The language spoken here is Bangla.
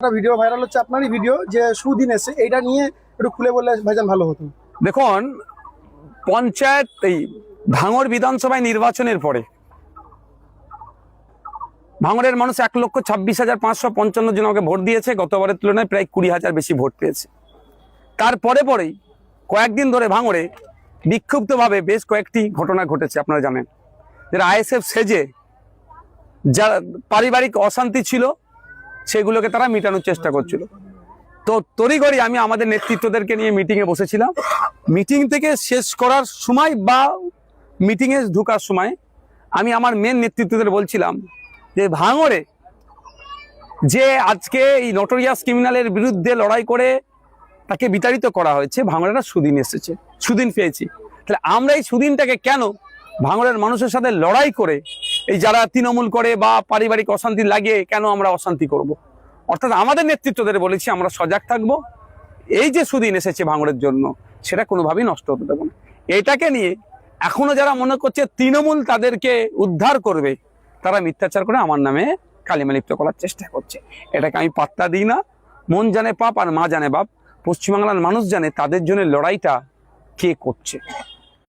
একটা ভিডিও ভাইরাল হচ্ছে আপনারই ভিডিও যে সুদিন এসে এটা নিয়ে একটু খুলে বললে ভাইজান ভালো হতো। দেখুন, পঞ্চায়েত এই ভাঙড় বিধানসভায় নির্বাচনের পরে ভাঙড়ের মানুষ 1,26,555 জন আমাকে ভোট দিয়েছে। গতবারের তুলনায় প্রায় 20,000 বেশি ভোট পেয়েছে। তারপরে পরেই কয়েকদিন ধরে ভাঙড়ে বিক্ষুব্ধভাবে বেশ কয়েকটি ঘটনা ঘটেছে। আপনারা জানেন যারা আইএসএফ সেজে যা পারিবারিক অশান্তি ছিল সেগুলোকে তারা মেটানোর চেষ্টা করছিল। তো তড়িঘড়ি আমি আমাদের নেতৃত্বদেরকে নিয়ে মিটিংয়ে বসেছিলাম। মিটিং থেকে শেষ করার সময় বা মিটিংয়ে ঢোকার সময় আমি আমার মেন নেতৃত্বদের বলছিলাম যে ভাঙড়ে যে আজকে এই নটোরিয়াস ক্রিমিনালের বিরুদ্ধে লড়াই করে তাকে বিতাড়িত করা হয়েছে, ভাঙড়েরা সুদিন এসেছে, সুদিন পেয়েছি। তাহলে আমরা এই সুদিনটাকে কেন ভাঙড়ের মানুষের সাথে লড়াই করে এই যারা তৃণমূল করে বা পারিবারিক অশান্তি লাগিয়ে কেন আমরা অশান্তি করব? অর্থাৎ আমাদের নেতৃত্বদের বলেছি আমরা সজাগ থাকবো, এই যে সুদিন এসেছে ভাঙড়ের জন্য সেটা কোনোভাবেই নষ্ট হতে দেবো না। এটাকে নিয়ে এখনো যারা মনে করছে তৃণমূল তাদেরকে উদ্ধার করবে, তারা মিথ্যাচার করে আমার নামে কালিমা লিপ্ত করার চেষ্টা করছে। এটাকে আমি পাত্তা দিই না। মন জানে পাপ আর মা জানে বাপ। পশ্চিমবাংলার মানুষ জানে তাদের জন্য লড়াইটা কে করছে।